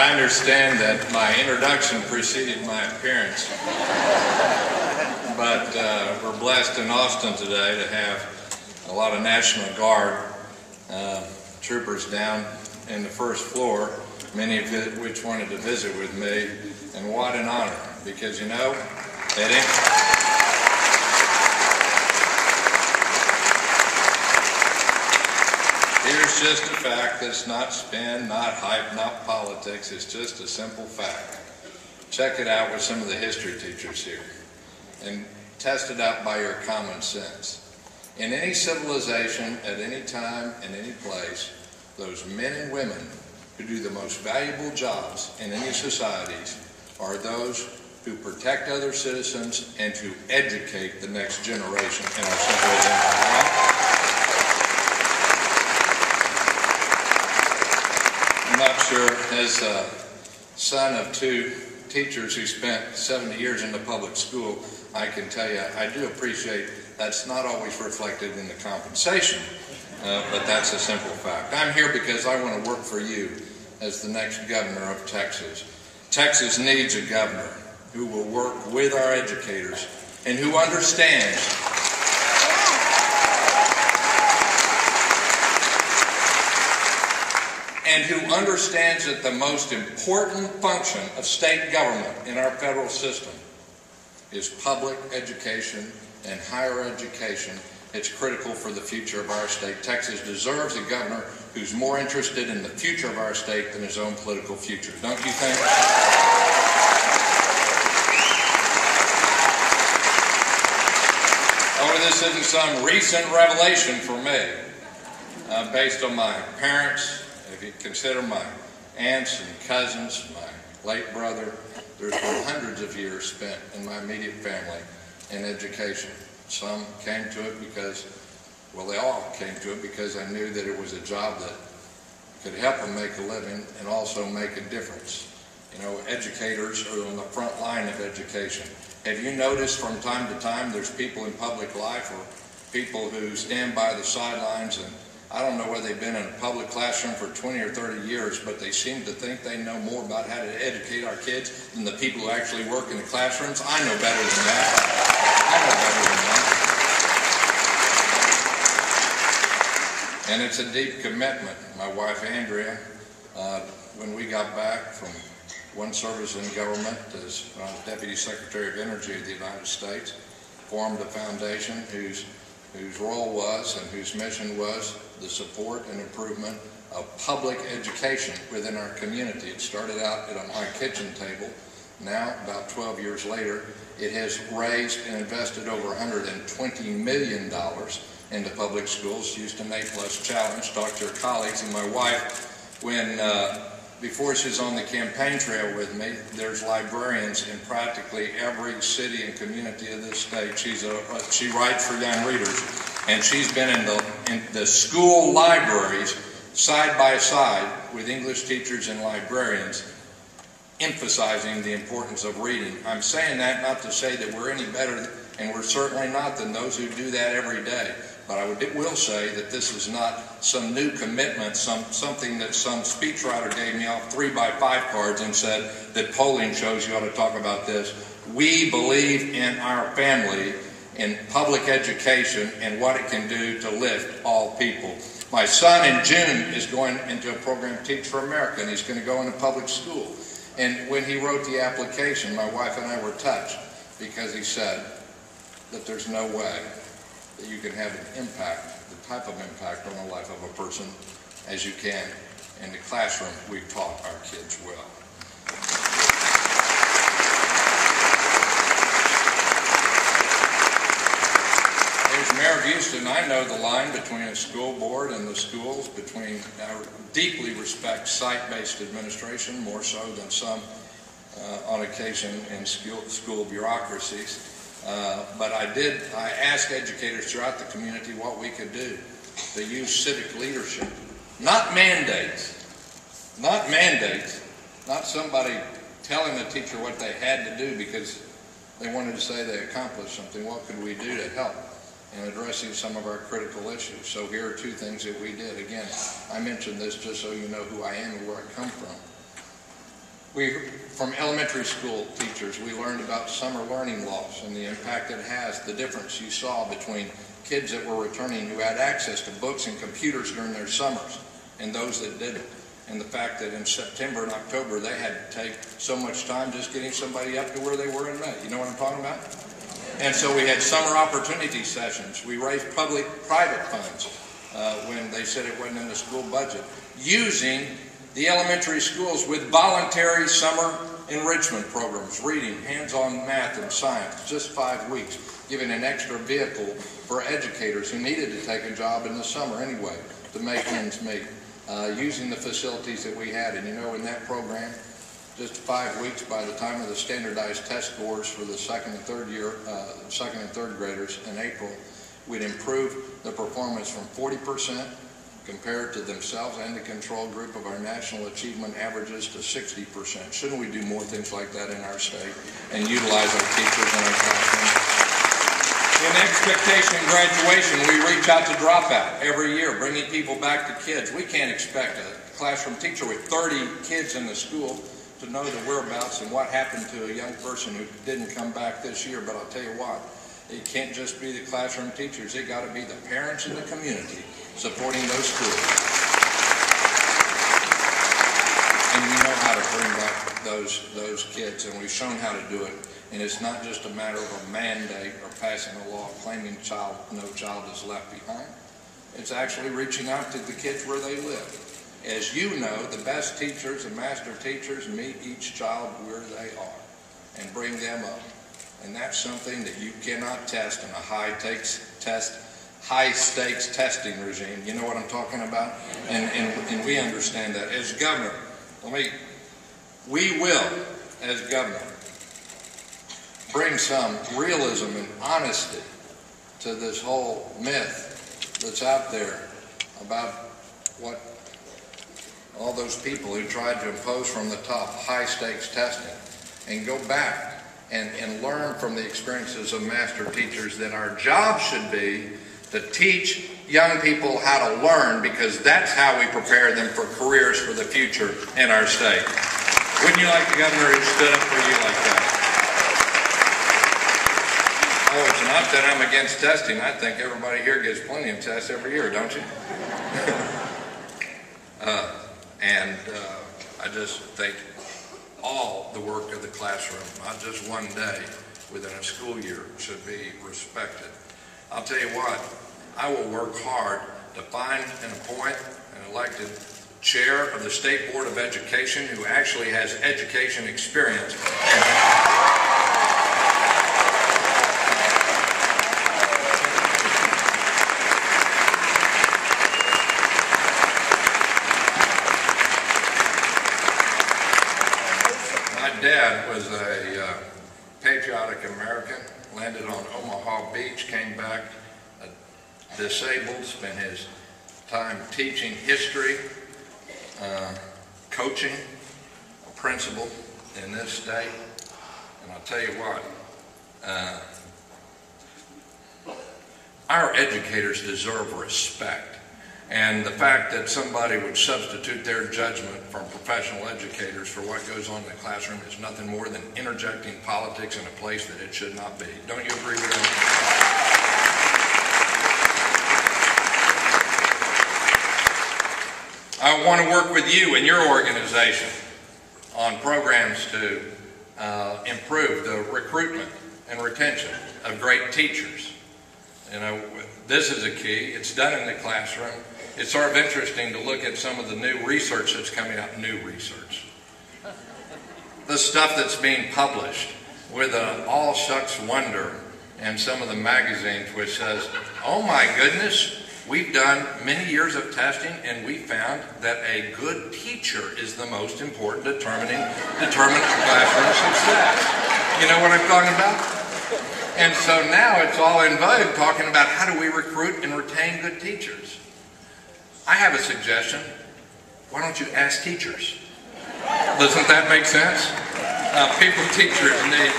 I understand that my introduction preceded my appearance, but we're blessed in Austin today to have a lot of National Guard troopers down in the first floor, many of which wanted to visit with me, and what an honor, because you know, here's just a fact that's not spin, not hype, not politics. It's just a simple fact. Check it out with some of the history teachers here and test it out by your common sense. In any civilization, at any time, in any place, those men and women who do the most valuable jobs in any societies are those who protect other citizens and to educate the next generation in our civilization. I'm not sure, as a son of two teachers who spent 70 years in the public school, I can tell you I do appreciate that's not always reflected in the compensation, but that's a simple fact. I'm here because I want to work for you as the next governor of Texas. Texas needs a governor who will work with our educators and who understands that the most important function of state government in our federal system is public education and higher education. It's critical for the future of our state. Texas deserves a governor who's more interested in the future of our state than his own political future. Don't you think? Oh, this isn't some recent revelation for me. Based on my parents, if you consider my aunts and cousins, my late brother, there's been hundreds of years spent in my immediate family in education. Some came to it because, well, they all came to it because I knew that it was a job that could help them make a living and also make a difference. You know, educators are on the front line of education. Have you noticed from time to time there's people in public life or people who stand by the sidelines, and I don't know whether they've been in a public classroom for 20 or 30 years, but they seem to think they know more about how to educate our kids than the people who actually work in the classrooms. I know better than that. I know better than that. And it's a deep commitment. My wife, Andrea, when we got back from one service in government as Deputy Secretary of Energy of the United States, formed a foundation whose role was and whose mission was the support and improvement of public education within our community. It started out at my kitchen table. Now, about 12 years later, it has raised and invested over $120 million into public schools. Houston A+ Challenge. Talk to your colleagues. And my wife, before she's on the campaign trail with me, there's librarians in practically every city and community of this state. She writes for young readers, and she's been in the school libraries side by side with English teachers and librarians, emphasizing the importance of reading. I'm saying that not to say that we're any better, and we're certainly not, than those who do that every day. But I will say that this is not some new commitment, something that some speechwriter gave me off 3x5 cards and said that polling shows you ought to talk about this. We believe in our family, in public education, and what it can do to lift all people. My son in June is going into a program, Teach for America, and he's going to go into public school. And when he wrote the application, my wife and I were touched because he said that there's no way that you can have an impact, the type of impact on the life of a person as you can in the classroom we've taught our kids well. As Mayor of Houston, I know the line between a school board and the schools, I deeply respect site-based administration, more so than some on occasion in school bureaucracies. But I asked educators throughout the community what we could do to use civic leadership. Not mandates, not somebody telling the teacher what they had to do because they wanted to say they accomplished something. What could we do to help in addressing some of our critical issues? So here are two things that we did. Again, I mentioned this just so you know who I am and where I come from. From elementary school teachers, we learned about summer learning loss and the impact it has, the difference you saw between kids that were returning who had access to books and computers during their summers and those that didn't. And the fact that in September and October they had to take so much time just getting somebody up to where they were in May. You know what I'm talking about? And so we had summer opportunity sessions. We raised public-private funds when they said it wasn't in the school budget, using the elementary schools with voluntary summer enrichment programs, reading, hands-on math and science, just 5 weeks, giving an extra vehicle for educators who needed to take a job in the summer anyway to make ends meet, using the facilities that we had. And you know, in that program, just 5 weeks, by the time of the standardized test scores for the second and third graders in April, we'd improve the performance from 40% compared to themselves and the control group of our national achievement averages to 60%. Shouldn't we do more things like that in our state and utilize our teachers in our classrooms? In expectation and graduation, we reach out to dropout every year, bringing people back to kids. We can't expect a classroom teacher with 30 kids in the school to know the whereabouts and what happened to a young person who didn't come back this year. But I'll tell you what, it can't just be the classroom teachers. It got to be the parents in the community supporting those schools. And we know how to bring back those kids, and we've shown how to do it. And it's not just a matter of a mandate or passing a law claiming no child is left behind. It's actually reaching out to the kids where they live. As you know, the best teachers and master teachers meet each child where they are and bring them up. And that's something that you cannot test in a high-stakes testing regime. You know what I'm talking about? And we understand that. As governor, we will, as governor, bring some realism and honesty to this whole myth that's out there about what all those people who tried to impose from the top high-stakes testing, and go back and learn from the experiences of master teachers that our job should be to teach young people how to learn, because that's how we prepare them for careers for the future in our state. Wouldn't you like the governor who stood up for you like that? Oh, it's not that I'm against testing. I think everybody here gets plenty of tests every year, don't you? I just think all the work of the classroom, not just one day within a school year, should be respected. I'll tell you what, I will work hard to find and appoint an elected chair of the State Board of Education who actually has education experience. My dad was a patriotic American, landed on Omaha Beach, came back disabled, spent his time teaching history, coaching, a principal in this state. And I'll tell you what, our educators deserve respect. And the fact that somebody would substitute their judgment from professional educators for what goes on in the classroom is nothing more than interjecting politics in a place that it should not be. Don't you agree with that? I want to work with you and your organization on programs to improve the recruitment and retention of great teachers. You know, this is a key. It's done in the classroom. It's sort of interesting to look at some of the new research that's coming out, new research. The stuff that's being published with an all shucks wonder in some of the magazines which says, oh my goodness, we've done many years of testing and we found that a good teacher is the most important determinant of classroom success. You know what I'm talking about? And so now it's all in vogue talking about how do we recruit and retain good teachers. I have a suggestion. Why don't you ask teachers? Doesn't that make sense? Teachers need